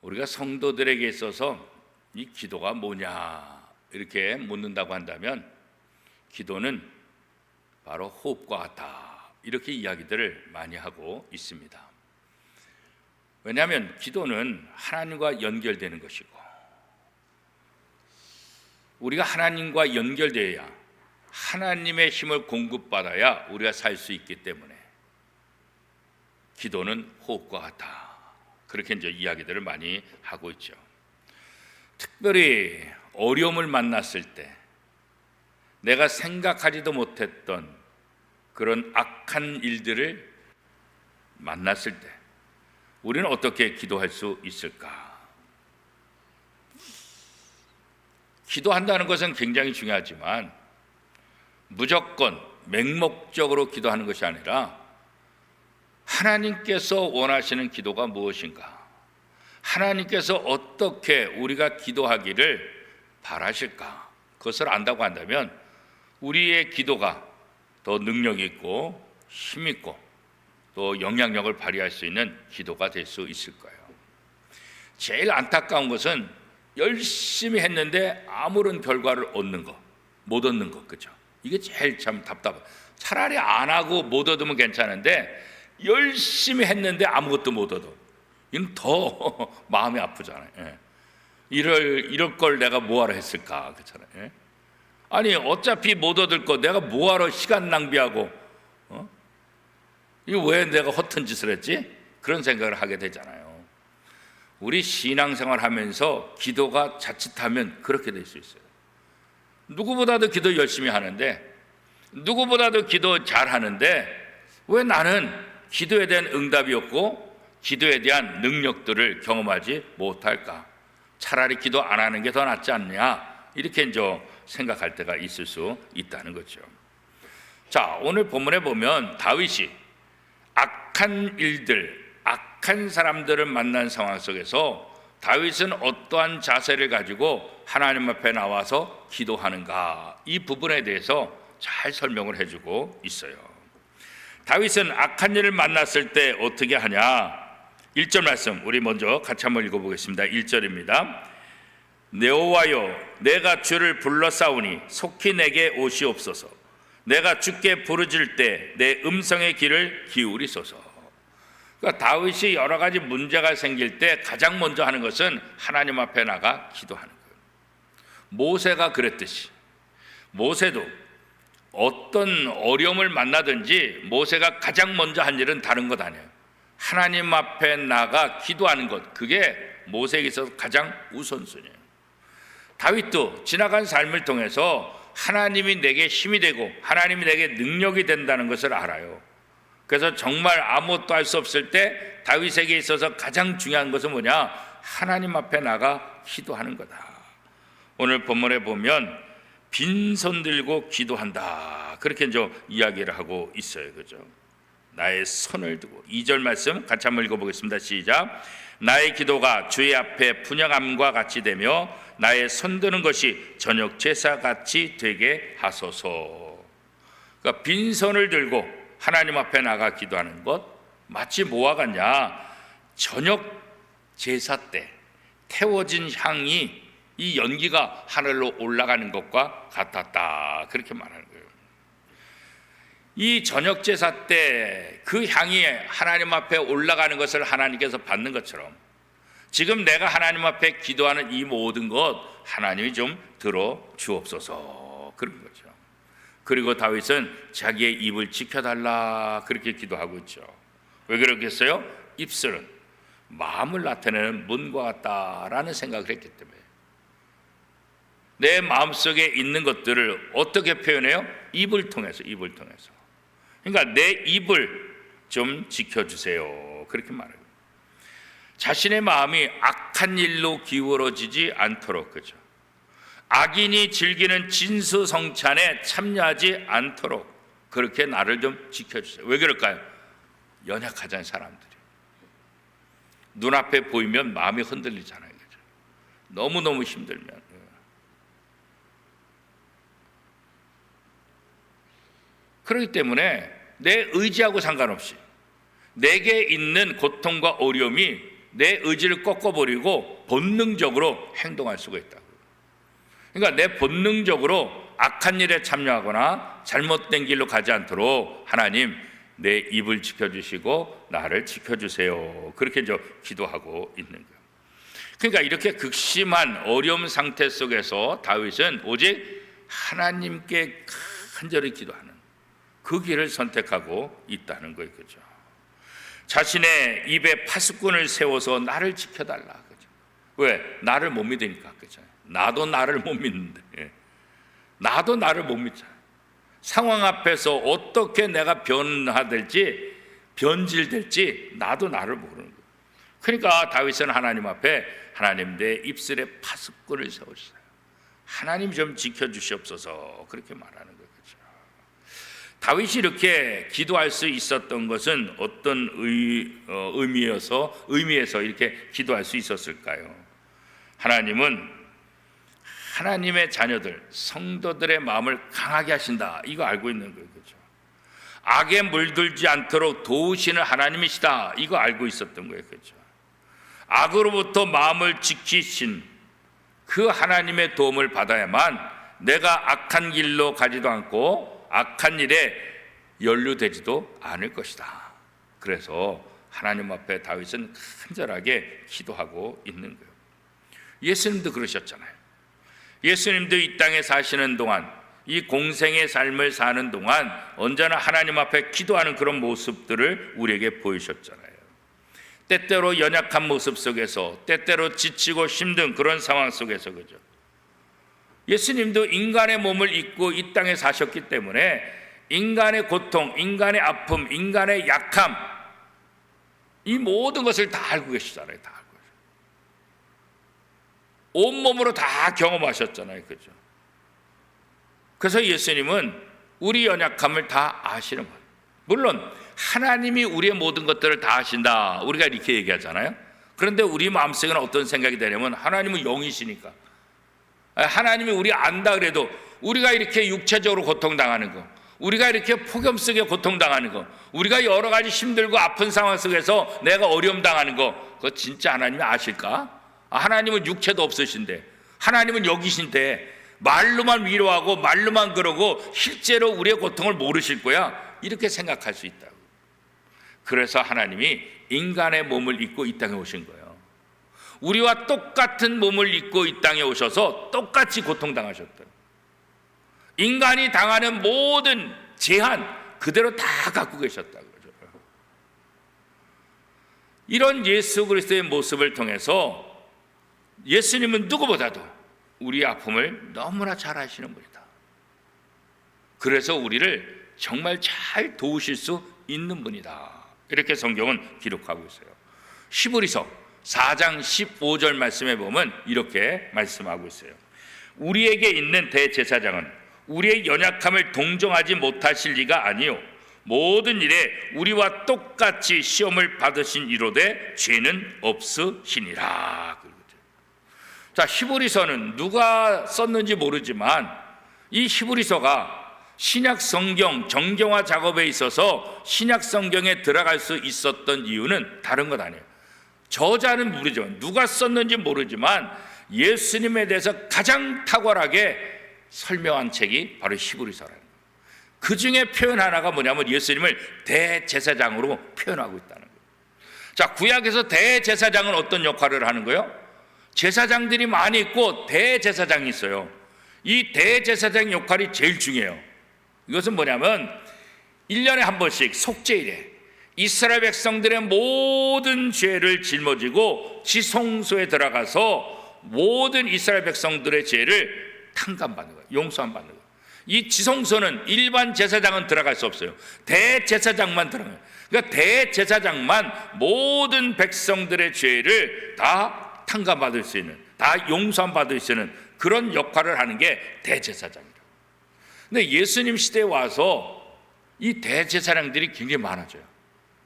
우리가 성도들에게 있어서 이 기도가 뭐냐 이렇게 묻는다고 한다면 기도는 바로 호흡과 같다 이렇게 이야기들을 많이 하고 있습니다. 왜냐하면 기도는 하나님과 연결되는 것이고 우리가 하나님과 연결되어야 하나님의 힘을 공급받아야 우리가 살 수 있기 때문에 기도는 호흡과 같다 그렇게 이제 이야기들을 많이 하고 있죠. 특별히 어려움을 만났을 때 내가 생각하지도 못했던 그런 악한 일들을 만났을 때 우리는 어떻게 기도할 수 있을까? 기도한다는 것은 굉장히 중요하지만 무조건 맹목적으로 기도하는 것이 아니라 하나님께서 원하시는 기도가 무엇인가? 하나님께서 어떻게 우리가 기도하기를 바라실까? 그것을 안다고 한다면 우리의 기도가 더 능력 있고 힘 있고 또 영향력을 발휘할 수 있는 기도가 될 수 있을 거예요. 제일 안타까운 것은 열심히 했는데 아무런 결과를 못 얻는 것, 그죠? 이게 제일 참 답답해. 차라리 안 하고 못 얻으면 괜찮은데 열심히 했는데 아무것도 못 얻어. 이건 더 마음이 아프잖아요. 예. 이럴 걸 내가 뭐하러 했을까, 그렇잖아요. 예? 아니 어차피 못 얻을 거 내가 뭐하러 시간 낭비하고 이거 왜 내가 허튼 짓을 했지? 그런 생각을 하게 되잖아요. 우리 신앙생활 하면서 기도가 자칫하면 그렇게 될 수 있어요. 누구보다도 기도 열심히 하는데 누구보다도 기도 잘하는데 왜 나는 기도에 대한 응답이 없고 기도에 대한 능력들을 경험하지 못할까? 차라리 기도 안 하는 게 더 낫지 않냐? 이렇게 이제 생각할 때가 있을 수 있다는 거죠. 자, 오늘 본문에 보면 다윗이 악한 일들, 악한 사람들을 만난 상황 속에서 다윗은 어떠한 자세를 가지고 하나님 앞에 나와서 기도하는가, 이 부분에 대해서 잘 설명을 해주고 있어요. 다윗은 악한 일을 만났을 때 어떻게 하냐? 1절 말씀 우리 먼저 같이 한번 읽어보겠습니다. 1절입니다. 내 여호와여, 내가 주를 불러싸우니 속히 내게 오시옵소서. 내가 주께 부르짖을 때 내 음성의 귀를 기울이소서. 그러니까 다윗이 여러 가지 문제가 생길 때 가장 먼저 하는 것은 하나님 앞에 나가 기도하는 거예요. 모세가 그랬듯이 모세도 어떤 어려움을 만나든지 모세가 가장 먼저 한 일은 다른 것 아니에요. 하나님 앞에 나가 기도하는 것, 그게 모세에게 있어서 가장 우선순위예요. 다윗도 지나간 삶을 통해서 하나님이 내게 힘이 되고 하나님이 내게 능력이 된다는 것을 알아요. 그래서 정말 아무것도 할 수 없을 때 다윗에게 있어서 가장 중요한 것은 뭐냐? 하나님 앞에 나가 기도하는 거다. 오늘 본문에 보면 빈손 들고 기도한다, 그렇게 이제 이야기를 하고 있어요. 그죠? 나의 손을 두고. 2절 말씀 같이 한번 읽어보겠습니다. 시작. 나의 기도가 주의 앞에 분향함과 같이 되며 나의 손 드는 것이 저녁 제사 같이 되게 하소서. 그러니까 빈손을 들고 하나님 앞에 나가 기도하는 것, 마치 뭐와 같냐? 저녁 제사 때 태워진 향이 이 연기가 하늘로 올라가는 것과 같았다, 그렇게 말하는 거예요. 이 저녁 제사 때 그 향이 하나님 앞에 올라가는 것을 하나님께서 받는 것처럼 지금 내가 하나님 앞에 기도하는 이 모든 것 하나님이 좀 들어 주옵소서, 그런 거죠. 그리고 다윗은 자기의 입을 지켜달라, 그렇게 기도하고 있죠. 왜 그러겠어요? 입술은 마음을 나타내는 문과 같다라는 생각을 했기 때문에. 내 마음속에 있는 것들을 어떻게 표현해요? 입을 통해서. 그러니까 내 입을 좀 지켜주세요, 그렇게 말해요. 자신의 마음이 악한 일로 기울어지지 않도록, 그죠? 악인이 즐기는 진수성찬에 참여하지 않도록 그렇게 나를 좀 지켜주세요. 왜 그럴까요? 연약하잖아요, 사람들이. 눈앞에 보이면 마음이 흔들리잖아요, 그죠? 너무너무 힘들면. 그렇기 때문에 내 의지하고 상관없이 내게 있는 고통과 어려움이 내 의지를 꺾어버리고 본능적으로 행동할 수가 있다고. 그러니까 내 본능적으로 악한 일에 참여하거나 잘못된 길로 가지 않도록 하나님 내 입을 지켜주시고 나를 지켜주세요. 그렇게 기도하고 있는 거예요. 그러니까 이렇게 극심한 어려움 상태 속에서 다윗은 오직 하나님께 간절히 기도하는 그 길을 선택하고 있다는 거예요. 그죠? 자신의 입에 파수꾼을 세워서 나를 지켜달라. 그죠? 왜? 나를 못 믿으니까. 그죠? 나도 나를 못 믿는데. 나도 나를 못 믿잖아요. 상황 앞에서 어떻게 내가 변질될지 나도 나를 모르는 거예요. 그러니까 다윗은 하나님 앞에 하나님 내 입술에 파수꾼을 세우셨어요. 하나님 좀 지켜주시옵소서 그렇게 말하는 거예요. 그렇죠? 다윗이 이렇게 기도할 수 있었던 것은 어떤 의미에서 이렇게 기도할 수 있었을까요? 하나님은 하나님의 자녀들, 성도들의 마음을 강하게 하신다. 이거 알고 있는 거예요. 그렇죠? 악에 물들지 않도록 도우시는 하나님이시다. 이거 알고 있었던 거예요. 그렇죠? 악으로부터 마음을 지키신 그 하나님의 도움을 받아야만 내가 악한 길로 가지도 않고 악한 일에 연루되지도 않을 것이다. 그래서 하나님 앞에 다윗은 간절하게 기도하고 있는 거예요. 예수님도 그러셨잖아요. 예수님도 이 땅에 사시는 동안, 이 공생의 삶을 사는 동안 언제나 하나님 앞에 기도하는 그런 모습들을 우리에게 보이셨잖아요. 때때로 연약한 모습 속에서, 때때로 지치고 힘든 그런 상황 속에서, 그죠? 예수님도 인간의 몸을 입고 이 땅에 사셨기 때문에 인간의 고통, 인간의 아픔, 인간의 약함, 이 모든 것을 다 알고 계시잖아요. 다 알고 계시죠. 온몸으로 다 경험하셨잖아요. 그죠? 그래서 예수님은 우리 연약함을 다 아시는 거예요. 물론 하나님이 우리의 모든 것들을 다 아신다, 우리가 이렇게 얘기하잖아요. 그런데 우리 마음속에는 어떤 생각이 되냐면 하나님은 영이시니까, 하나님이 우리 안다 그래도 우리가 이렇게 육체적으로 고통당하는 거, 우리가 이렇게 폭염 속에 고통당하는 거, 우리가 여러 가지 힘들고 아픈 상황 속에서 내가 어려움 당하는 거, 그거 진짜 하나님이 아실까? 하나님은 육체도 없으신데, 하나님은 여기신데 말로만 위로하고 말로만 그러고 실제로 우리의 고통을 모르실 거야, 이렇게 생각할 수 있다고. 그래서 하나님이 인간의 몸을 입고 이 땅에 오신 거예요. 우리와 똑같은 몸을 입고 이 땅에 오셔서 똑같이 고통당하셨다. 인간이 당하는 모든 제한 그대로 다 갖고 계셨다고. 이런 예수 그리스도의 모습을 통해서 예수님은 누구보다도 우리의 아픔을 너무나 잘 아시는 분이다. 그래서 우리를 정말 잘 도우실 수 있는 분이다. 이렇게 성경은 기록하고 있어요. 히브리서 4장 15절 말씀에 보면 이렇게 말씀하고 있어요. 우리에게 있는 대제사장은 우리의 연약함을 동정하지 못하실 리가 아니요 모든 일에 우리와 똑같이 시험을 받으신 이로되 죄는 없으시니라. 자, 히브리서는 누가 썼는지 모르지만 이 히브리서가 신약 성경 정경화 작업에 있어서 신약 성경에 들어갈 수 있었던 이유는 다른 것 아니에요. 저자는 모르지만, 누가 썼는지 모르지만 예수님에 대해서 가장 탁월하게 설명한 책이 바로 히브리서라는 거예요. 그 중에 표현 하나가 뭐냐면 예수님을 대제사장으로 표현하고 있다는 거예요. 자, 구약에서 대제사장은 어떤 역할을 하는 거예요? 제사장들이 많이 있고 대제사장이 있어요. 이 대제사장 역할이 제일 중요해요. 이것은 뭐냐면 1년에 한 번씩 속죄일에 이스라엘 백성들의 모든 죄를 짊어지고 지성소에 들어가서 모든 이스라엘 백성들의 죄를 탕감받는 거예요. 용서함 받는 거예요. 이 지성소는 일반 제사장은 들어갈 수 없어요. 대제사장만 들어가요. 그러니까 대제사장만 모든 백성들의 죄를 다 탕감받을 수 있는, 다 용서함 받을 수 있는 그런 역할을 하는 게 대제사장이에요. 근데 예수님 시대에 와서 이 대제사장들이 굉장히 많아져요.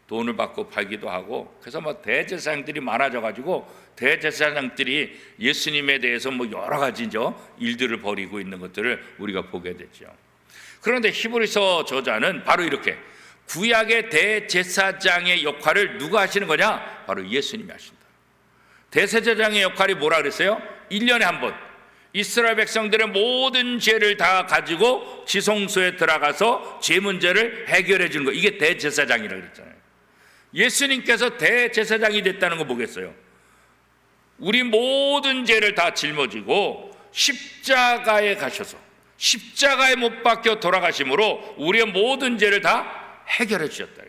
돈을 받고 팔기도 하고, 그래서 뭐 대제사장들이 많아져가지고 대제사장들이 예수님에 대해서 뭐 여러 가지 일들을 벌이고 있는 것들을 우리가 보게 되죠. 그런데 히브리서 저자는 바로 이렇게 구약의 대제사장의 역할을 누가 하시는 거냐? 바로 예수님이 하신다. 대제사장의 역할이 뭐라 그랬어요? 1년에 한 번 이스라엘 백성들의 모든 죄를 다 가지고 지성소에 들어가서 죄 문제를 해결해 주는 거, 이게 대제사장이라고 그랬잖아요. 예수님께서 대제사장이 됐다는 거 뭐겠어요? 우리 모든 죄를 다 짊어지고 십자가에 가셔서 십자가에 못 박혀 돌아가심으로 우리의 모든 죄를 다 해결해 주셨다.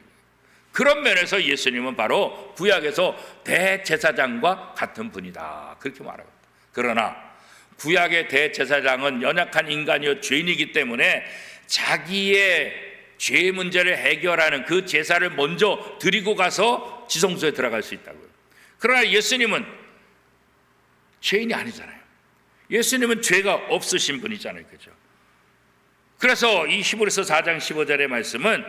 그런 면에서 예수님은 바로 구약에서 대제사장과 같은 분이다, 그렇게 말합니다. 그러나 구약의 대제사장은 연약한 인간이요 죄인이기 때문에 자기의 죄 문제를 해결하는 그 제사를 먼저 드리고 가서 지성소에 들어갈 수 있다고요. 그러나 예수님은 죄인이 아니잖아요. 예수님은 죄가 없으신 분이잖아요, 그죠? 그래서 이 히브리서 4장 15절의 말씀은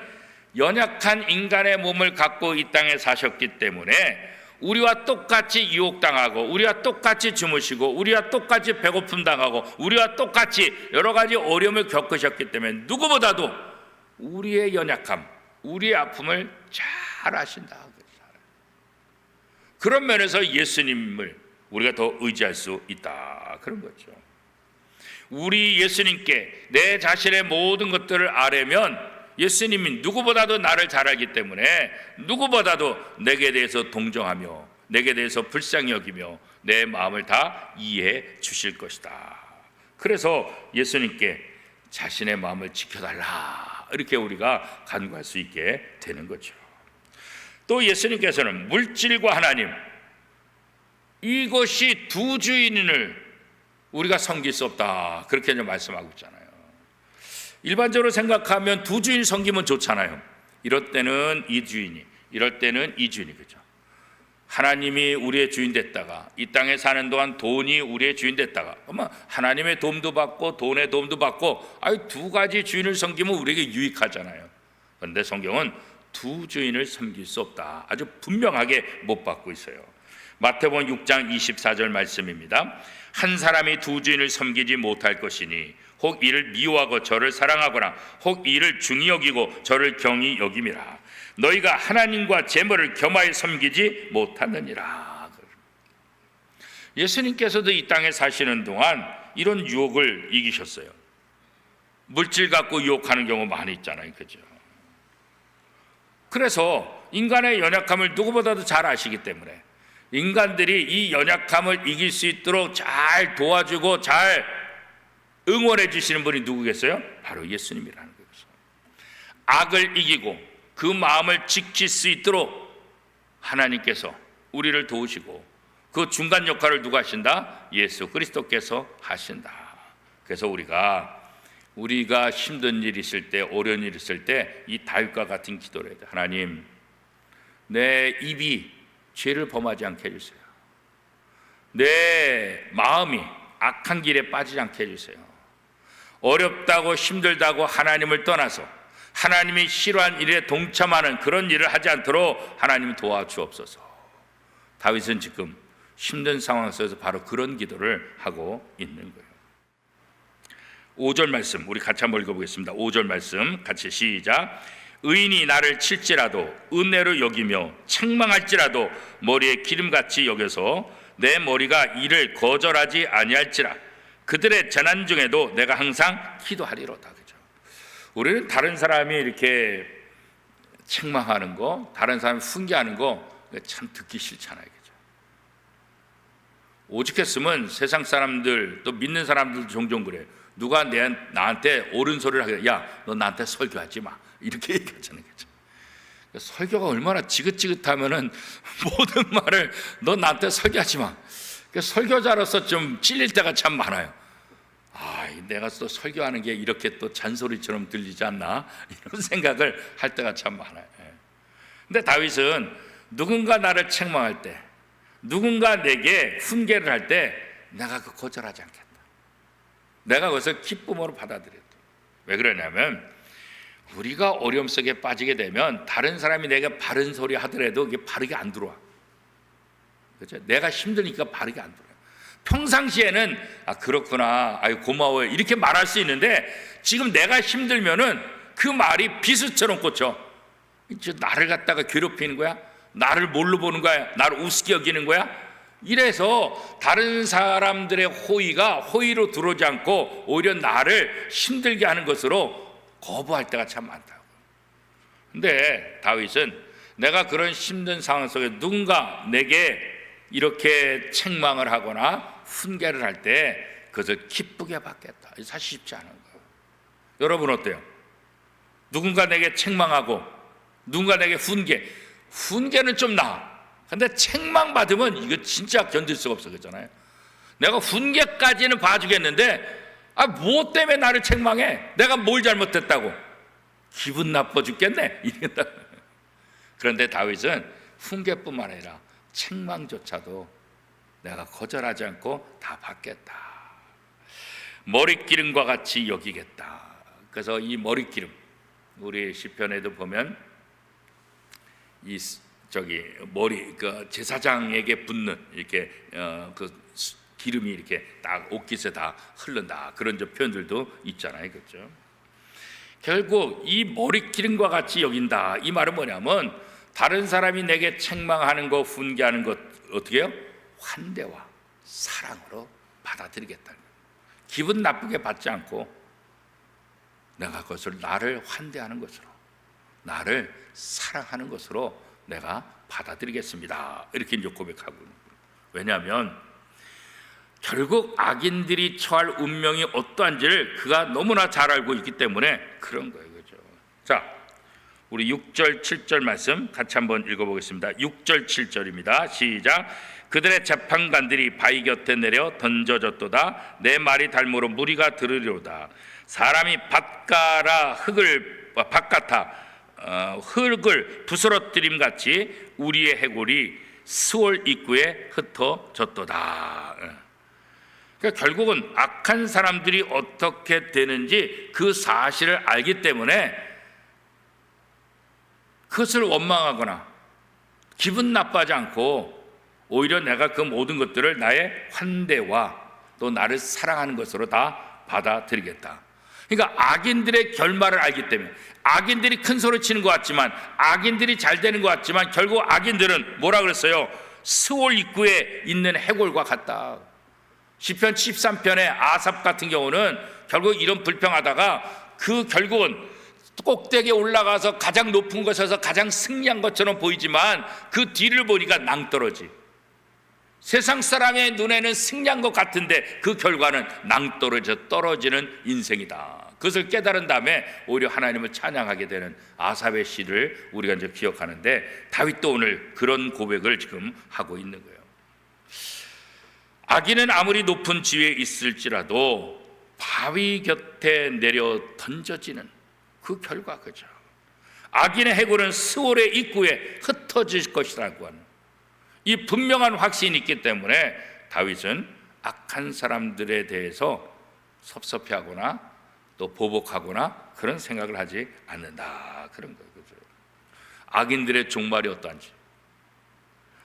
연약한 인간의 몸을 갖고 이 땅에 사셨기 때문에 우리와 똑같이 유혹당하고, 우리와 똑같이 주무시고, 우리와 똑같이 배고픔 당하고, 우리와 똑같이 여러 가지 어려움을 겪으셨기 때문에 누구보다도 우리의 연약함, 우리의 아픔을 잘 아신다. 그런 면에서 예수님을 우리가 더 의지할 수 있다, 그런 거죠. 우리 예수님께 내 자신의 모든 것들을 아뢰면 예수님이 누구보다도 나를 잘 알기 때문에 누구보다도 내게 대해서 동정하며 내게 대해서 불쌍히 여기며 내 마음을 다 이해해 주실 것이다. 그래서 예수님께 자신의 마음을 지켜달라, 이렇게 우리가 간구할 수 있게 되는 거죠. 또 예수님께서는 물질과 하나님, 이것이 두 주인을 우리가 섬길 수 없다, 그렇게 말씀하고 있잖아요. 일반적으로 생각하면 두 주인 섬기면 좋잖아요. 이럴 때는 이 주인이, 이럴 때는 이 주인이, 그죠? 하나님이 우리의 주인 됐다가 이 땅에 사는 동안 돈이 우리의 주인 됐다가, 그러면 하나님의 도움도 받고 돈의 도움도 받고, 두 가지 주인을 섬기면 우리에게 유익하잖아요. 그런데 성경은 두 주인을 섬길 수 없다, 아주 분명하게 못 받고 있어요. 마태복음 6장 24절 말씀입니다. 한 사람이 두 주인을 섬기지 못할 것이니 혹 이를 미워하고 저를 사랑하거나 혹 이를 중히 여기고 저를 경히 여김이라. 너희가 하나님과 재물을 겸하여 섬기지 못하느니라. 예수님께서도 이 땅에 사시는 동안 이런 유혹을 이기셨어요. 물질 갖고 유혹하는 경우 많이 있잖아요, 그죠? 그래서 인간의 연약함을 누구보다도 잘 아시기 때문에 인간들이 이 연약함을 이길 수 있도록 잘 도와주고 잘 응원해 주시는 분이 누구겠어요? 바로 예수님이라는 거죠. 악을 이기고 그 마음을 지킬 수 있도록 하나님께서 우리를 도우시고, 그 중간 역할을 누가 하신다? 예수 그리스도께서 하신다. 그래서 우리가 힘든 일 있을 때, 어려운 일 있을 때 이 다윗과 같은 기도를 해야 돼. 하나님, 내 입이 죄를 범하지 않게 해주세요. 내 마음이 악한 길에 빠지지 않게 해주세요. 어렵다고 힘들다고 하나님을 떠나서 하나님이 싫어하는 일에 동참하는 그런 일을 하지 않도록 하나님이 도와주옵소서. 다윗은 지금 힘든 상황 속에서 바로 그런 기도를 하고 있는 거예요. 5절 말씀 우리 같이 한번 읽어보겠습니다. 5절 말씀 같이 시작. 의인이 나를 칠지라도 은혜로 여기며 책망할지라도 머리에 기름같이 여겨서 내 머리가 이를 거절하지 아니할지라. 그들의 재난 중에도 내가 항상 기도하리로다. 그죠? 우리는 다른 사람이 이렇게 책망하는 거, 다른 사람이 훈계하는 거 참 듣기 싫잖아요, 그죠? 오죽했으면 세상 사람들 또 믿는 사람들도 종종 그래요. 누가 나한테 옳은 소리를 하게, 야, 너 나한테 설교하지 마, 이렇게 얘기하잖아요, 그죠? 설교가 얼마나 지긋지긋하면은 모든 말을 너 나한테 설교하지 마. 설교자로서 좀 찔릴 때가 참 많아요. 내가 또 설교하는 게 이렇게 또 잔소리처럼 들리지 않나, 이런 생각을 할 때가 참 많아요. 근데 다윗은 누군가 나를 책망할 때, 누군가 내게 훈계를 할 때 내가 그 거절하지 않겠다. 내가 그것을 기쁨으로 받아들였다. 왜 그러냐면 우리가 어려움 속에 빠지게 되면 다른 사람이 내가 바른 소리 하더라도 이게 바르게 안 들어와. 그렇죠? 내가 힘드니까 바르게 안 들어와. 평상시에는 그렇구나, 고마워요, 이렇게 말할 수 있는데 지금 내가 힘들면은 그 말이 비수처럼 꽂혀. 나를 갖다가 괴롭히는 거야? 나를 뭘로 보는 거야? 나를 우습게 여기는 거야? 이래서 다른 사람들의 호의로 들어오지 않고 오히려 나를 힘들게 하는 것으로 거부할 때가 참 많다고. 근데 다윗은 내가 그런 힘든 상황 속에 누군가 내게 이렇게 책망을 하거나 훈계를 할 때 그것을 기쁘게 받겠다. 사실 쉽지 않은 거예요. 여러분 어때요? 누군가 내게 책망하고 누군가 내게 훈계는 좀 나아. 근데 책망 받으면 이거 진짜 견딜 수가 없어. 그렇잖아요. 내가 훈계까지는 봐주겠는데 뭐 때문에 나를 책망해? 내가 뭘 잘못했다고? 기분 나빠 죽겠네. 이랬다. 그런데 다윗은 훈계뿐만 아니라 책망조차도 내가 거절하지 않고 다 받겠다. 머리기름과 같이 여기겠다. 그래서 이 머리기름, 우리 시편에도 보면 이 머리 그 제사장에게 붓는 이렇게 그 기름이 이렇게 딱 옷깃에 다 흐른다, 그런 표현들도 있잖아요, 그렇죠? 결국 이 머리기름과 같이 여긴다, 이 말은 뭐냐면 다른 사람이 내게 책망하는 것, 훈계하는 것 어떻게 해요? 환대와 사랑으로 받아들이겠다. 기분 나쁘게 받지 않고 내가 그것을 나를 환대하는 것으로, 나를 사랑하는 것으로 내가 받아들이겠습니다. 이렇게 이제 고백하고 있는 거예요. 왜냐하면 결국 악인들이 처할 운명이 어떠한지를 그가 너무나 잘 알고 있기 때문에 그런 거예요. 그렇죠? 자, 우리 6절 7절 말씀 같이 한번 읽어보겠습니다. 6절 7절입니다. 시작. 그들의 재판관들이 바위 곁에 내려 던져졌도다. 내 말이 닮으로 무리가 들으리로다. 사람이 밭가라 흙을 부스러뜨림 같이 우리의 해골이 스올 입구에 흩어졌도다. 그러니까 결국은 악한 사람들이 어떻게 되는지 그 사실을 알기 때문에 그것을 원망하거나 기분 나빠하지 않고 오히려 내가 그 모든 것들을 나의 환대와 또 나를 사랑하는 것으로 다 받아들이겠다. 그러니까 악인들의 결말을 알기 때문에, 악인들이 큰 소리 치는 것 같지만, 악인들이 잘 되는 것 같지만 결국 악인들은 뭐라 그랬어요? 스올 입구에 있는 해골과 같다. 시편 13편의 아삽 같은 경우는 결국 이런 불평하다가 그 결국은 꼭대기에 올라가서 가장 높은 곳에서 가장 승리한 것처럼 보이지만 그 뒤를 보니까 낭떠러지. 세상 사람의 눈에는 승리한 것 같은데 그 결과는 낭떠러져 떨어지는 인생이다. 그것을 깨달은 다음에 오히려 하나님을 찬양하게 되는 아삽의 시를 우리가 이제 기억하는데, 다윗도 오늘 그런 고백을 지금 하고 있는 거예요. 악인은 아무리 높은 지위에 있을지라도 바위 곁에 내려 던져지는 그 결과, 그죠? 악인의 해골은 스올의 입구에 흩어질 것이라고 하는 이 분명한 확신이 있기 때문에 다윗은 악한 사람들에 대해서 섭섭해하거나 또 보복하거나 그런 생각을 하지 않는다, 그런 거예요. 그죠? 악인들의 종말이 어떠한지,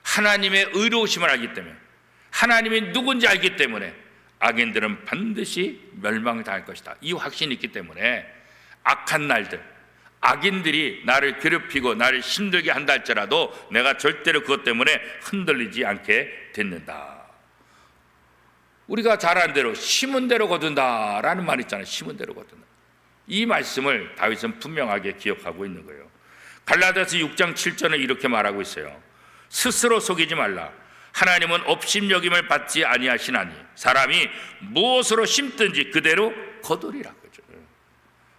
하나님의 의로우심을 알기 때문에, 하나님이 누군지 알기 때문에 악인들은 반드시 멸망당할 것이다, 이 확신이 있기 때문에 악한 날들, 악인들이 나를 괴롭히고 나를 힘들게 한다 할지라도 내가 절대로 그것 때문에 흔들리지 않게 됐는다. 우리가 잘하는 대로 심은 대로 거둔다라는 말 있잖아요. 심은 대로 거둔다. 이 말씀을 다윗은 분명하게 기억하고 있는 거예요. 갈라디아서 6장 7절에 이렇게 말하고 있어요. 스스로 속이지 말라. 하나님은 업신여김을 받지 아니하시나니 사람이 무엇으로 심든지 그대로 거두리라.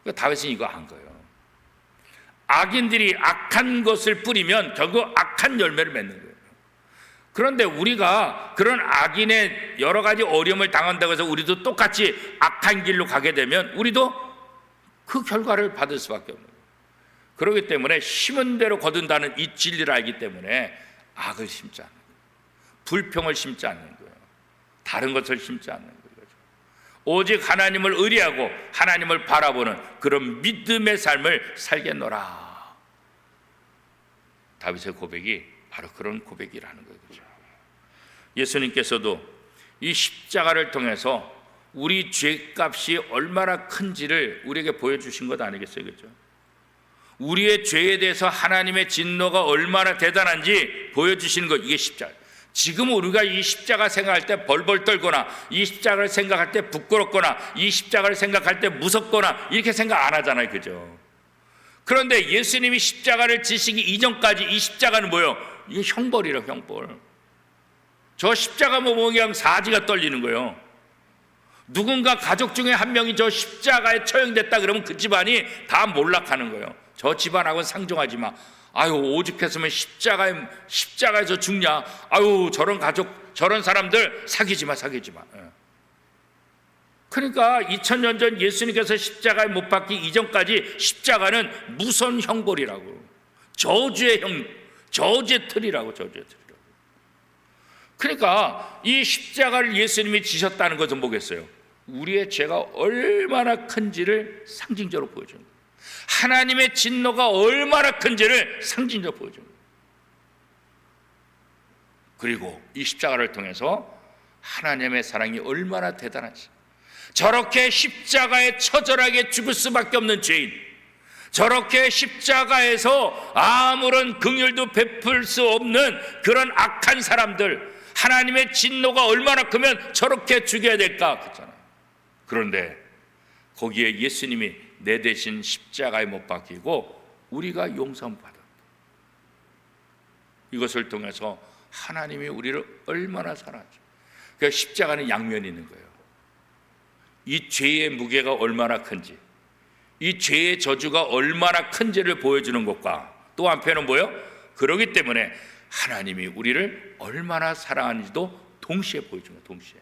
그러니까 다윗은 이거 한 거예요. 악인들이 악한 것을 뿌리면 결국 악한 열매를 맺는 거예요. 그런데 우리가 그런 악인의 여러 가지 어려움을 당한다고 해서 우리도 똑같이 악한 길로 가게 되면 우리도 그 결과를 받을 수밖에 없는 거예요. 그렇기 때문에 심은 대로 거둔다는 이 진리를 알기 때문에 악을 심지 않는 거예요. 불평을 심지 않는 거예요. 다른 것을 심지 않는 거예요. 오직 하나님을 의뢰하고 하나님을 바라보는 그런 믿음의 삶을 살겠노라. 다윗의 고백이 바로 그런 고백이라는 거죠. 예수님께서도 이 십자가를 통해서 우리 죄값이 얼마나 큰지를 우리에게 보여주신 것 아니겠어요? 그렇죠? 우리의 죄에 대해서 하나님의 진노가 얼마나 대단한지 보여주시는 것, 이게 십자가. 지금 우리가 이 십자가 생각할 때 벌벌 떨거나 이 십자가를 생각할 때 부끄럽거나 이 십자가를 생각할 때 무섭거나 이렇게 생각 안 하잖아요. 그죠? 그런데 예수님이 십자가를 지시기 이전까지 이 십자가는 뭐예요? 이게 형벌이라고, 형벌. 저 십자가 못 보게 하면 사지가 떨리는 거예요. 누군가 가족 중에 한 명이 저 십자가에 처형됐다 그러면 그 집안이 다 몰락하는 거예요. 저 집안하고는 상종하지 마. 아유, 오죽했으면 십자가에서 죽냐. 아유, 저런 가족, 저런 사람들 사귀지 마. 그러니까 2000년 전 예수님께서 십자가에 못 박기 이전까지 십자가는 무선 형벌이라고, 저주의 틀이라고. 그러니까 이 십자가를 예수님이 지셨다는 것은 뭐겠어요? 우리의 죄가 얼마나 큰지를 상징적으로 보여줍니다. 하나님의 진노가 얼마나 큰지를 상징적으로 보여줍니다. 그리고 이 십자가를 통해서 하나님의 사랑이 얼마나 대단한지, 저렇게 십자가에 처절하게 죽을 수밖에 없는 죄인, 저렇게 십자가에서 아무런 긍휼도 베풀 수 없는 그런 악한 사람들, 하나님의 진노가 얼마나 크면 저렇게 죽여야 될까 그랬잖아요. 그런데 거기에 예수님이 내 대신 십자가에 못 박히고 우리가 용서함 받았다. 이것을 통해서 하나님이 우리를 얼마나 사랑하죠. 그러니까 십자가는 양면이 있는 거예요. 이 죄의 무게가 얼마나 큰지, 이 죄의 저주가 얼마나 큰지를 보여주는 것과 또 한편은 뭐예요? 그러기 때문에 하나님이 우리를 얼마나 사랑하는지도 동시에 보여주는 거예요. 동시에.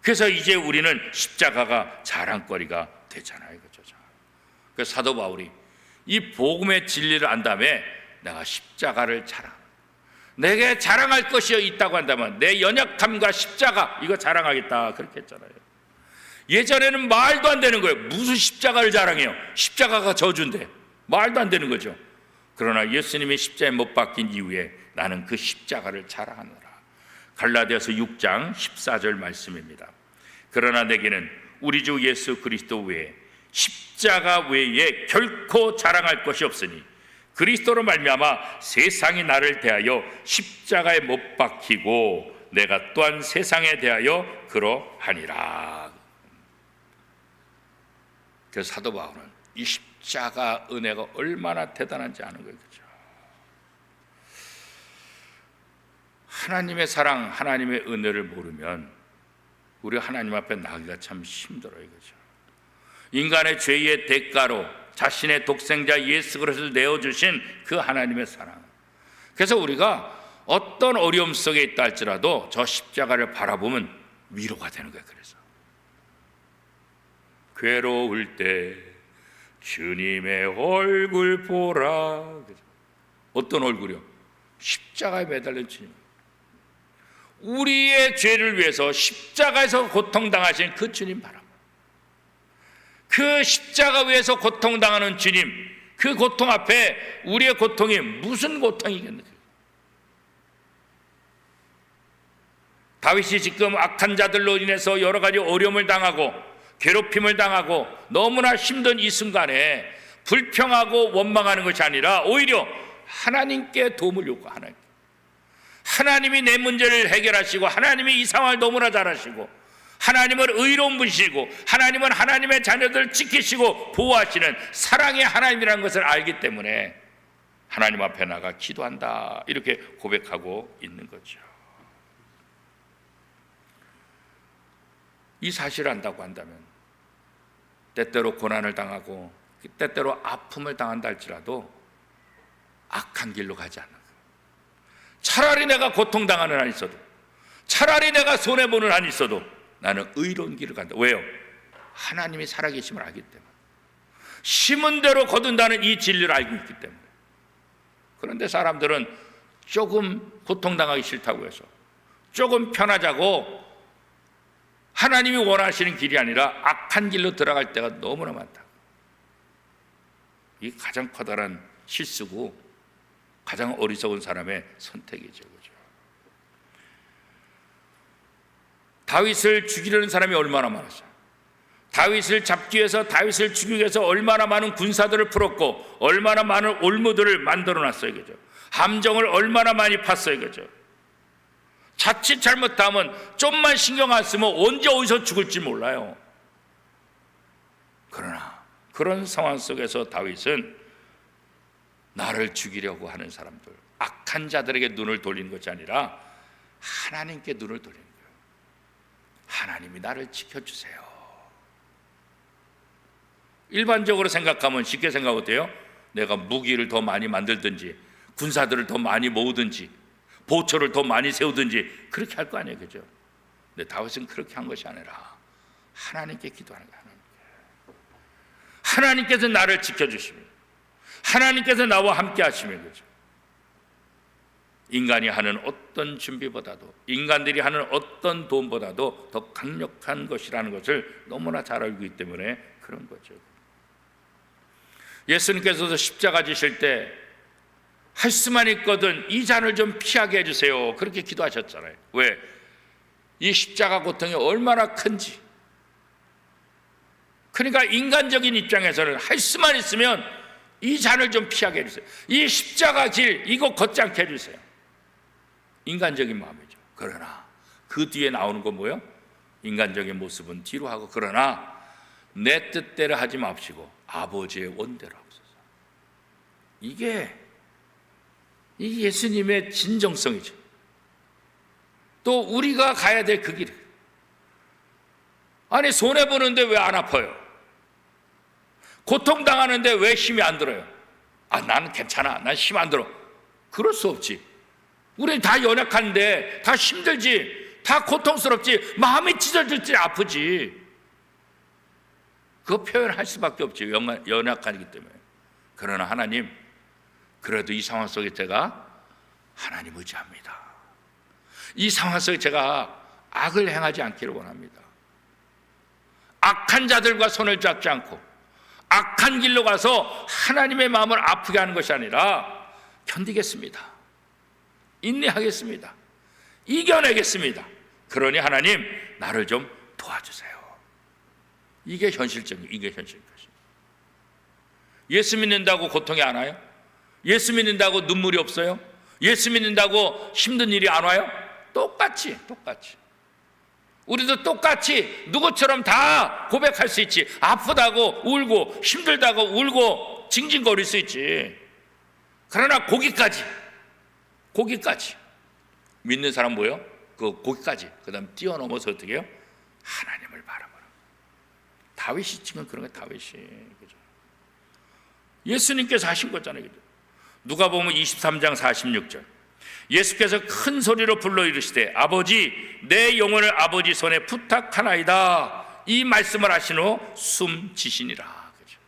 그래서 이제 우리는 십자가가 자랑거리가 되잖아요. 그렇죠? 그래서 사도 바울이 이 복음의 진리를 안 다음에 내가 십자가를 내게 자랑할 것이 있다고 한다면 내 연약함과 십자가 이거 자랑하겠다 그렇게 했잖아요. 예전에는 말도 안 되는 거예요. 무슨 십자가를 자랑해요? 십자가가 저주인데 말도 안 되는 거죠. 그러나 예수님이 십자가에 못 박힌 이후에 나는 그 십자가를 자랑하노라. 갈라디아서 6장 14절 말씀입니다. 그러나 내게는 우리 주 예수 그리스도 외에 십자가 외에 결코 자랑할 것이 없으니 그리스도로 말미암아 세상이 나를 대하여 십자가에 못 박히고 내가 또한 세상에 대하여 그러하니라. 그래서 사도 바울은 이 십자가 은혜가 얼마나 대단한지 아는 거예요. 그렇죠? 하나님의 사랑, 하나님의 은혜를 모르면 우리가 하나님 앞에 나가기가 참 힘들어요. 그렇죠? 인간의 죄의 대가로 자신의 독생자 예수 그리스도를 내어주신 그 하나님의 사랑. 그래서 우리가 어떤 어려움 속에 있다 할지라도 저 십자가를 바라보면 위로가 되는 거예요. 그래서 괴로울 때 주님의 얼굴 보라. 어떤 얼굴이요? 십자가에 매달린 주님. 우리의 죄를 위해서 십자가에서 고통당하신 그 주님 바라봐. 그 십자가 위에서 고통당하는 주님, 그 고통 앞에 우리의 고통이 무슨 고통이겠는가? 다윗이 지금 악한 자들로 인해서 여러 가지 어려움을 당하고 괴롭힘을 당하고 너무나 힘든 이 순간에 불평하고 원망하는 것이 아니라 오히려 하나님께 도움을 요구하는, 하나님이 내 문제를 해결하시고 하나님이 이 상황을 너무나 잘 하시고 하나님은 의로운 분이시고 하나님은 하나님의 자녀들을 지키시고 보호하시는 사랑의 하나님이라는 것을 알기 때문에 하나님 앞에 나가 기도한다 이렇게 고백하고 있는 거죠. 이 사실을 안다고 한다면 때때로 고난을 당하고 때때로 아픔을 당한다 할지라도 악한 길로 가지 않는 거예요. 차라리 내가 고통당하는 한 있어도, 차라리 내가 손해보는 한 있어도 나는 의로운 길을 간다. 왜요? 하나님이 살아계심을 알기 때문에, 심은 대로 거둔다는 이 진리를 알고 있기 때문에. 그런데 사람들은 조금 고통당하기 싫다고 해서 조금 편하자고 하나님이 원하시는 길이 아니라 악한 길로 들어갈 때가 너무나 많다. 이 가장 커다란 실수고 가장 어리석은 사람의 선택이죠. 그렇죠? 다윗을 죽이려는 사람이 얼마나 많았어요. 다윗을 잡기 위해서, 다윗을 죽이기 위해서 얼마나 많은 군사들을 풀었고 얼마나 많은 올무들을 만들어 놨어요, 그죠? 함정을 얼마나 많이 팠어요, 그죠? 자칫 잘못하면 좀만 신경 안 쓰면 언제 어디서 죽을지 몰라요. 그러나 그런 상황 속에서 다윗은 나를 죽이려고 하는 사람들, 악한 자들에게 눈을 돌리는 것이 아니라 하나님께 눈을 돌리는 거예요. 하나님이 나를 지켜주세요. 일반적으로 생각하면 쉽게 생각해도 돼요. 내가 무기를 더 많이 만들든지 군사들을 더 많이 모으든지 보초를 더 많이 세우든지 그렇게 할 거 아니에요, 그죠? 근데 다윗은 그렇게 한 것이 아니라 하나님께 기도하는 거예요. 하나님께서 나를 지켜주시면, 하나님께서 나와 함께 하시면, 그죠? 인간이 하는 어떤 준비보다도, 인간들이 하는 어떤 도움보다도 더 강력한 것이라는 것을 너무나 잘 알고 있기 때문에 그런 거죠. 예수님께서도 십자가 지실 때 할 수만 있거든 이 잔을 좀 피하게 해주세요, 그렇게 기도하셨잖아요. 왜? 이 십자가 고통이 얼마나 큰지. 그러니까 인간적인 입장에서는 할 수만 있으면 이 잔을 좀 피하게 해주세요, 이 십자가 길 이거 걷지 않게 해주세요. 인간적인 마음이죠. 그러나 그 뒤에 나오는 건 뭐예요? 인간적인 모습은 뒤로 하고, 그러나 내 뜻대로 하지 맙시고 아버지의 원대로 하옵소서. 이게 이 예수님의 진정성이죠. 또 우리가 가야 될 그 길. 아니 손해보는데 왜 안 아파요? 고통당하는데 왜 힘이 안 들어요? 아, 나는 괜찮아, 난 힘 안 들어. 그럴 수 없지. 우리 다 연약한데, 다 힘들지, 다 고통스럽지, 마음이 찢어질지 아프지. 그거 표현할 수밖에 없지, 연약하기 때문에. 그러나 하나님, 그래도 이 상황 속에 제가 하나님 의지합니다. 이 상황 속에 제가 악을 행하지 않기를 원합니다. 악한 자들과 손을 잡지 않고 악한 길로 가서 하나님의 마음을 아프게 하는 것이 아니라 견디겠습니다. 인내하겠습니다. 이겨내겠습니다. 그러니 하나님, 나를 좀 도와주세요. 이게 현실적인, 이게 현실 것입니다. 예수 믿는다고 고통이 안 와요? 예수 믿는다고 눈물이 없어요? 예수 믿는다고 힘든 일이 안 와요? 똑같이. 우리도 똑같이 누구처럼 다 고백할 수 있지. 아프다고 울고 힘들다고 울고 징징거릴 수 있지. 그러나 거기까지 믿는 사람 뭐예요? 거기까지, 그 다음 뛰어넘어서 어떻게 해요? 하나님을 바라보라. 다윗이 지금 그런 거, 다윗이, 그죠? 예수님께서 하신 거잖아요, 그죠? 누가복음 23장 46절, 예수께서 큰 소리로 불러 이르시되 아버지, 내 영혼을 아버지 손에 부탁하나이다. 이 말씀을 하신 후 숨지시니라. 그죠?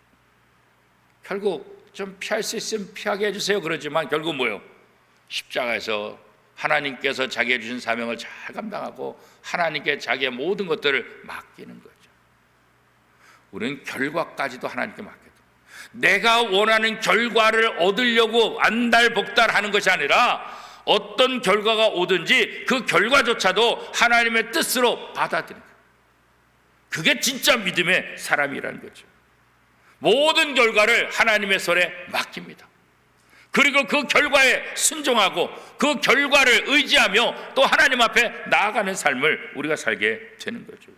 결국 좀 피할 수 있으면 피하게 해주세요 그러지만 결국 뭐예요? 십자가에서 하나님께서 자기에게 주신 사명을 잘 감당하고 하나님께 자기의 모든 것들을 맡기는 거죠. 우리는 결과까지도 하나님께 맡겨도, 내가 원하는 결과를 얻으려고 안달복달하는 것이 아니라 어떤 결과가 오든지 그 결과조차도 하나님의 뜻으로 받아들이는 거예요. 그게 진짜 믿음의 사람이라는 거죠. 모든 결과를 하나님의 손에 맡깁니다. 그리고 그 결과에 순종하고 그 결과를 의지하며 또 하나님 앞에 나아가는 삶을 우리가 살게 되는 거죠.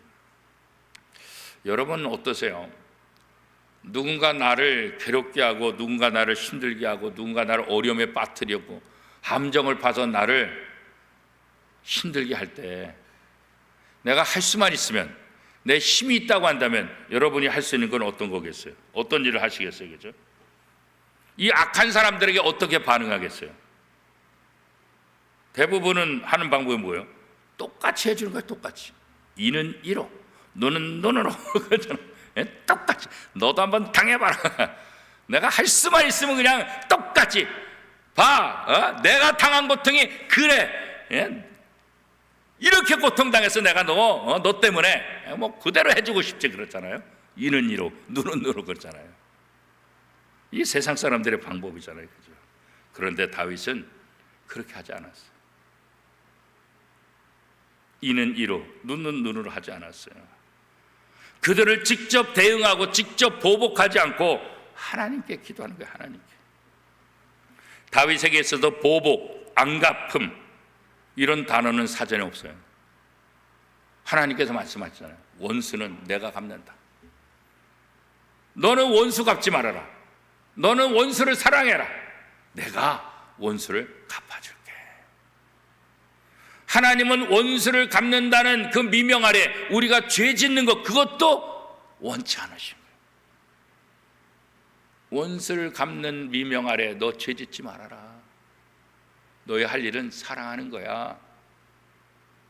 여러분 어떠세요? 누군가 나를 괴롭게 하고 누군가 나를 힘들게 하고 누군가 나를 어려움에 빠뜨리고 함정을 파서 나를 힘들게 할 때 내가 할 수만 있으면, 내 힘이 있다고 한다면 여러분이 할 수 있는 건 어떤 거겠어요? 어떤 일을 하시겠어요? 그죠? 이 악한 사람들에게 어떻게 반응하겠어요? 대부분은 하는 방법이 뭐예요? 똑같이 해주는 거예요. 똑같이. 이는 이로, 너는 너로. 똑같이. 너도 한번 당해봐라. 내가 할 수만 있으면 그냥 똑같이 봐. 내가 당한 고통이 그래. 이렇게 고통당해서 내가 너 때문에 뭐 그대로 해주고 싶지 그렇잖아요. 이는 이로, 눈은 눈으로 그렇잖아요. 이 세상 사람들의 방법이잖아요, 그죠? 그런데 다윗은 그렇게 하지 않았어요. 이는 이로, 눈은 눈으로 하지 않았어요. 그들을 직접 대응하고 직접 보복하지 않고 하나님께 기도하는 거예요. 하나님께. 다윗에게서도 보복, 안갚음 이런 단어는 사전에 없어요. 하나님께서 말씀하시잖아요. 원수는 내가 갚는다. 너는 원수 갚지 말아라. 너는 원수를 사랑해라. 내가 원수를 갚아줄게. 하나님은 원수를 갚는다는 그 미명 아래 우리가 죄 짓는 것, 그것도 원치 않으십니다. 원수를 갚는 미명 아래 너 죄 짓지 말아라. 너의 할 일은 사랑하는 거야.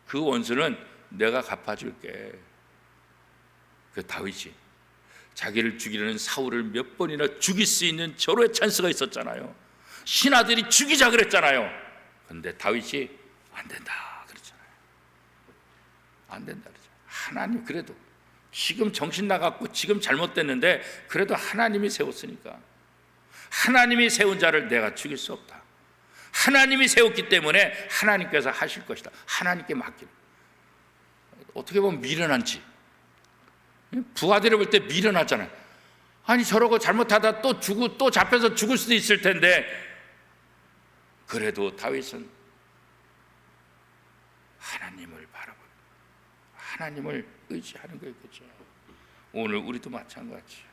그 원수는 내가 갚아줄게. 그 다윗이 자기를 죽이려는 사울을 몇 번이나 죽일 수 있는 절호의 찬스가 있었잖아요. 신하들이 죽이자 그랬잖아요. 그런데 다윗이 안 된다 그랬잖아요. 안 된다 그랬잖아요. 하나님 그래도 지금 정신 나갔고 지금 잘못됐는데 그래도 하나님이 세웠으니까, 하나님이 세운 자를 내가 죽일 수 없다. 하나님이 세웠기 때문에 하나님께서 하실 것이다. 하나님께 맡기는. 어떻게 보면 미련한 짓. 부하들을 볼 때 미련하잖아요. 아니 저러고 잘못하다 또 잡혀서 죽을 수도 있을 텐데, 그래도 다윗은 하나님을 바라보고 하나님을 의지하는 거예요. 그렇죠? 오늘 우리도 마찬가지예요.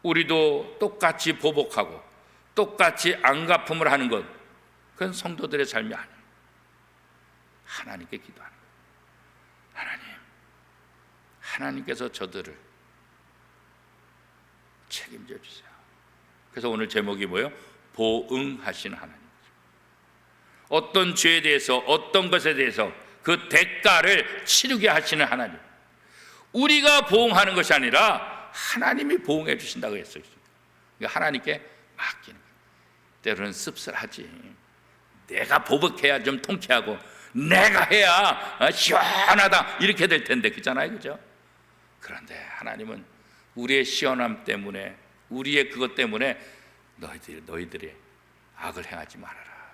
우리도 똑같이 보복하고 똑같이 안갚음을 하는 것, 그건 성도들의 삶이 아니에요. 하나님께 기도하는 거예요. 하나님께서 저들을 책임져 주세요. 그래서 오늘 제목이 뭐예요? 보응하시는 하나님. 어떤 죄에 대해서, 어떤 것에 대해서 그 대가를 치르게 하시는 하나님. 우리가 보응하는 것이 아니라 하나님이 보응해 주신다고 했어요. 그러니까 하나님께 맡기는 거예요. 때로는 씁쓸하지. 내가 보복해야 좀 통쾌하고 내가 해야 시원하다 이렇게 될 텐데, 그렇잖아요. 그죠? 그런데 하나님은 우리의 시원함 때문에, 우리의 그것 때문에 너희들이 악을 행하지 말아라.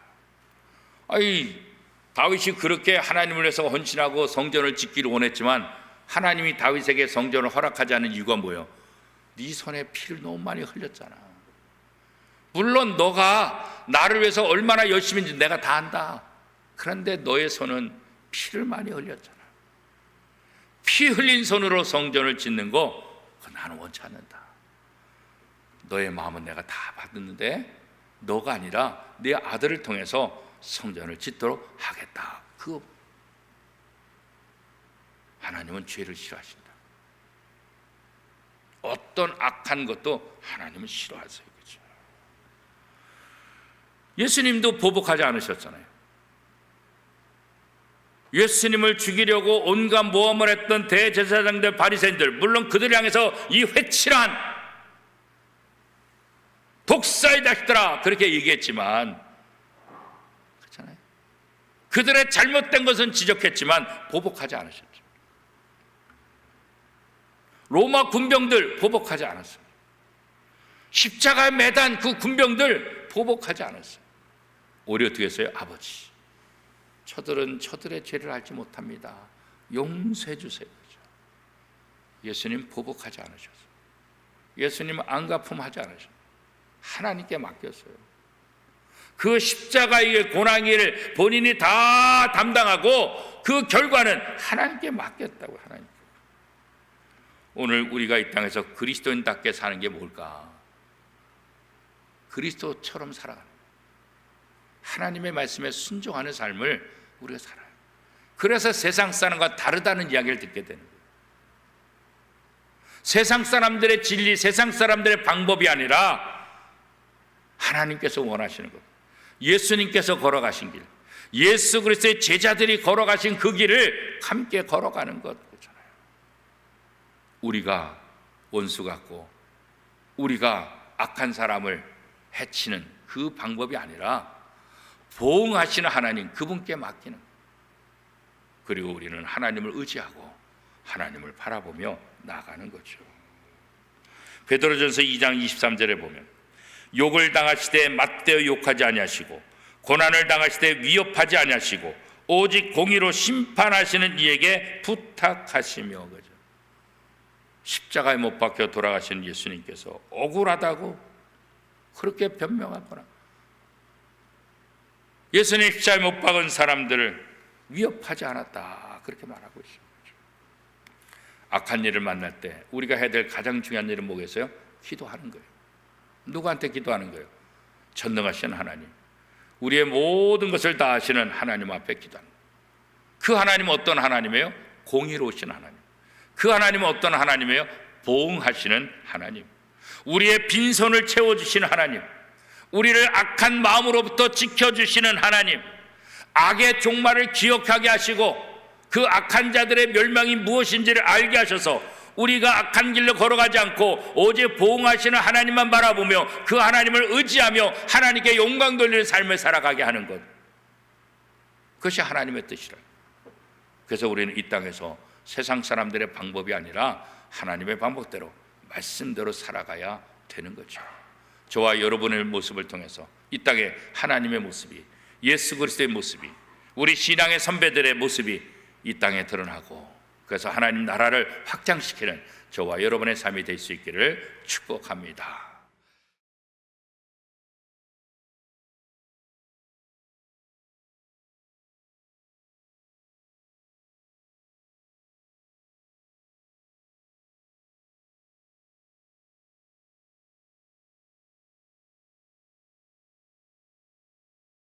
아이, 다윗이 그렇게 하나님을 위해서 헌신하고 성전을 짓기를 원했지만 하나님이 다윗에게 성전을 허락하지 않은 이유가 뭐예요? 네 손에 피를 너무 많이 흘렸잖아. 물론 너가 나를 위해서 얼마나 열심인지 내가 다 안다. 그런데 너의 손은 피를 많이 흘렸잖아. 피 흘린 손으로 성전을 짓는 거, 그거 나는 원치 않는다. 너의 마음은 내가 다 받았는데 너가 아니라 네 아들을 통해서 성전을 짓도록 하겠다. 그거 하나님은 죄를 싫어하신다. 어떤 악한 것도 하나님은 싫어하세요. 그렇죠? 예수님도 보복하지 않으셨잖아요. 예수님을 죽이려고 온갖 모험을 했던 대제사장들, 바리새인들, 물론 그들을 향해서 이 회칠한 독사의 자식들아 그렇게 얘기했지만, 그렇잖아요. 그들의 잘못된 것은 지적했지만 보복하지 않으셨죠. 로마 군병들 보복하지 않았어요. 십자가에 매단 그 군병들 보복하지 않았어요. 오히려 어떻게 했어요? 아버지, 저들은 저들의 죄를 알지 못합니다. 용서해 주세요. 예수님 보복하지 않으셨어요. 예수님 안갚음하지 않으셨어요. 하나님께 맡겼어요. 그 십자가의 고난을 본인이 다 담당하고 그 결과는 하나님께 맡겼다고요. 하나님께. 오늘 우리가 이 땅에서 그리스도인답게 사는 게 뭘까? 그리스도처럼 살아가는, 하나님의 말씀에 순종하는 삶을 우리가 살아요. 그래서 세상 사람과 다르다는 이야기를 듣게 되는 거예요. 세상 사람들의 진리, 세상 사람들의 방법이 아니라 하나님께서 원하시는 것, 예수님께서 걸어가신 길, 예수 그리스도의 제자들이 걸어가신 그 길을 함께 걸어가는 것. 그렇잖아요. 우리가 원수 같고 우리가 악한 사람을 해치는 그 방법이 아니라 보응하시는 하나님, 그분께 맡기는 거예요. 그리고 우리는 하나님을 의지하고 하나님을 바라보며 나아가는 거죠. 베드로전서 2장 23절에 보면 욕을 당하시되 맞대어 욕하지 아니하시고 고난을 당하시되 위협하지 아니하시고 오직 공의로 심판하시는 이에게 부탁하시며, 그죠? 십자가에 못 박혀 돌아가신 예수님께서 억울하다고 그렇게 변명하거나 예수님 십자가에 못 박은 사람들을 위협하지 않았다 그렇게 말하고 있습니다. 악한 일을 만날 때 우리가 해야 될 가장 중요한 일은 뭐겠어요? 기도하는 거예요. 누구한테 기도하는 거예요? 전능하신 하나님, 우리의 모든 것을 다 아시는 하나님 앞에 기도하는 거예요. 그 하나님은 어떤 하나님이에요? 공의로우신 하나님. 그 하나님은 어떤 하나님이에요? 보응하시는 하나님. 우리의 빈손을 채워주시는 하나님, 우리를 악한 마음으로부터 지켜주시는 하나님, 악의 종말을 기억하게 하시고 그 악한 자들의 멸망이 무엇인지를 알게 하셔서 우리가 악한 길로 걸어가지 않고 오직 보응하시는 하나님만 바라보며 그 하나님을 의지하며 하나님께 영광 돌리는 삶을 살아가게 하는 것, 그것이 하나님의 뜻이라. 그래서 우리는 이 땅에서 세상 사람들의 방법이 아니라 하나님의 방법대로 말씀대로 살아가야 되는 거죠. 저와 여러분의 모습을 통해서 이 땅에 하나님의 모습이, 예수 그리스도의 모습이, 우리 신앙의 선배들의 모습이 이 땅에 드러나고, 그래서 하나님 나라를 확장시키는 저와 여러분의 삶이 될 수 있기를 축복합니다.